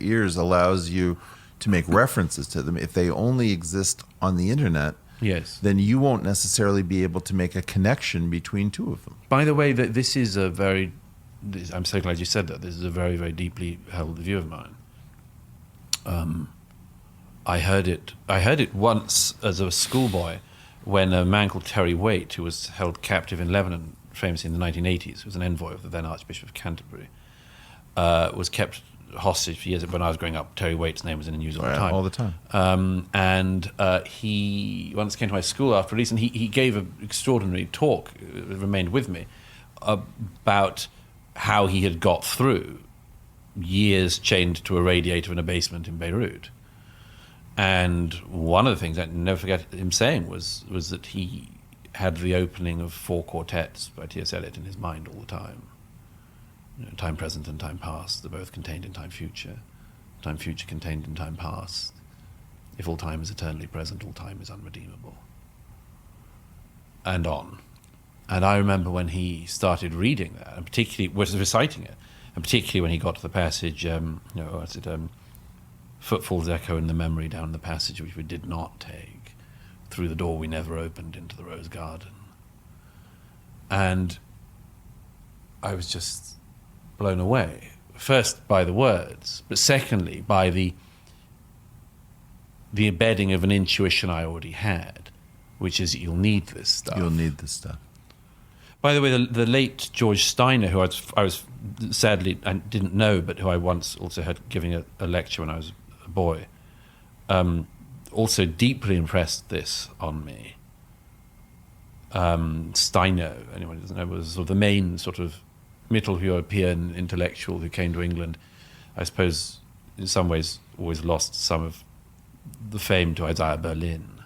ears allows you to make references to them. If they only exist on the internet, yes, then you won't necessarily be able to make a connection between two of them. By the way, this is a very... I'm so glad you said that. This is a very, very deeply held view of mine. I heard it once as a schoolboy when a man called Terry Waite, who was held captive in Lebanon, famously in the 1980s, who was an envoy of the then Archbishop of Canterbury, was kept hostage for years. When I was growing up, Terry Waite's name was in the news all the time. All the time. And he once came to my school after release, and he gave an extraordinary talk, it remained with me, about how he had got through years chained to a radiator in a basement in Beirut. And one of the things I never forget him saying was that he had the opening of 4 quartets by T.S. Eliot in his mind all the time. You know, time present and time past, they're both contained in time future contained in time past. If all time is eternally present, all time is unredeemable. And on. And I remember when he started reading that, and particularly was reciting it, and particularly when he got to the passage, footfalls echo in the memory down the passage which we did not take, through the door we never opened into the rose garden. And I was just blown away, first by the words, but secondly by the embedding of an intuition I already had, which is you'll need this stuff. You'll need this stuff. By the way, the late George Steiner, who I was sadly, I didn't know, but who I once also had giving a lecture when I was a boy, also deeply impressed this on me. Steiner, anyone who doesn't know, was sort of the main sort of Middle European intellectual who came to England. I suppose in some ways always lost some of the fame to Isaiah Berlin.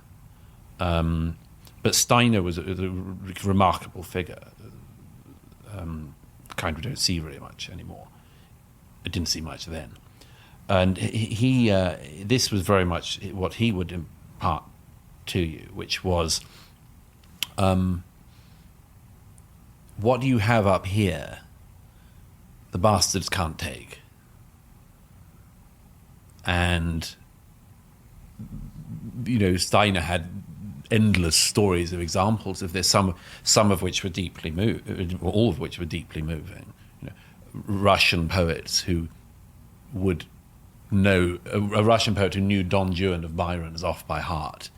But Steiner was a remarkable figure, kind we don't see very much anymore. I didn't see much then. And he this was very much what he would impart to you, which was, what you have up here, the bastards can't take. And, you know, Steiner had endless stories of examples of this, some of which were deeply all of which were deeply moving. You know, Russian poets who would know, a Russian poet who knew Don Juan of Byron's off by heart,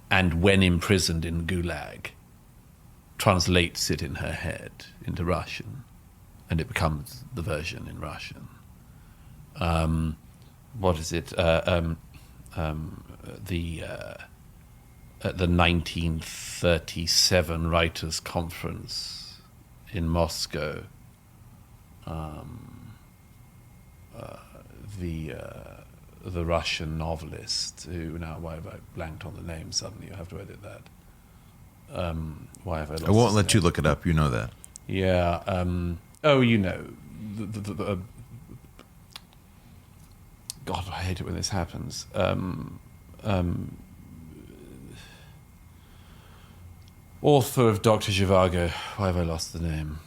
and when imprisoned in Gulag, translates it in her head into Russian, and it becomes the version in Russian. What is it? At the 1937 Writers' Conference in Moscow, the Russian novelist who, now why have I blanked on the name suddenly? You have to edit that. Why have I lost I won't his let name? you look it up. You know that. Yeah. You know. God, I hate it when this happens. Author of Dr. Zhivago. Why have I lost the name?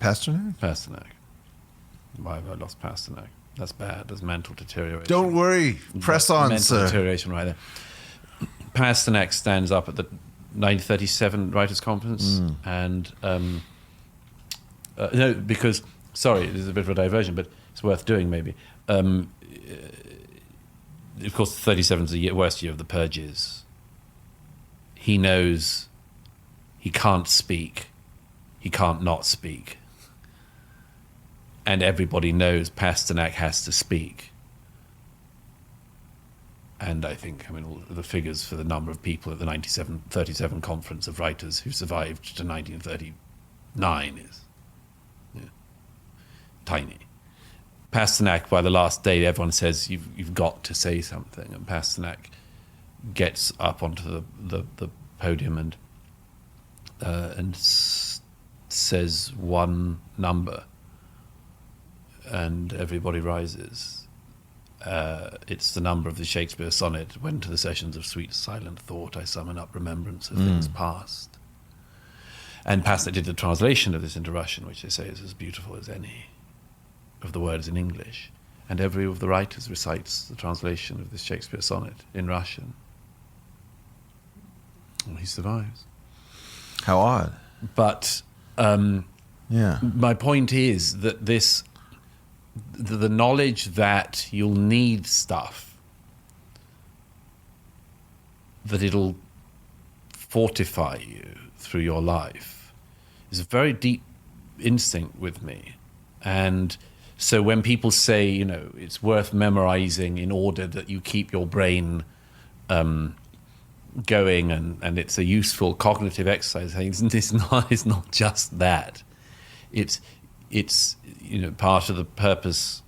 Pasternak? Pasternak. Why have I lost Pasternak? That's bad. That's mental deterioration. Don't worry. Press on, mental sir. Deterioration right there. Pasternak stands up at the 1937 Writers' Conference, and no, because, sorry, this is a bit of a diversion, but it's worth doing maybe. Of course, 37 is the worst year of the purges. He knows he can't speak, he can't not speak. And everybody knows Pasternak has to speak. And I think, all the figures for the number of people at the 1937 Conference of Writers who survived to 1939 is tiny. Pasternak, by the last day, everyone says, you've got to say something. And Pasternak gets up onto the podium and says one number, and everybody rises. It's the number of the Shakespeare sonnet, when to the sessions of sweet silent thought I summon up remembrance of things past. And Pasternak did the translation of this into Russian, which they say is as beautiful as any. of the words in English, and every of the writers recites the translation of this Shakespeare sonnet in Russian. Well, he survives. How odd. But Yeah. my point is that the knowledge that you'll need stuff, that it'll fortify you through your life, is a very deep instinct with me. And so when people say, it's worth memorizing in order that you keep your brain going and it's a useful cognitive exercise, it's not just that. It's part of the purpose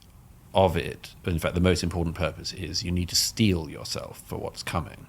of it. In fact, the most important purpose is you need to steel yourself for what's coming.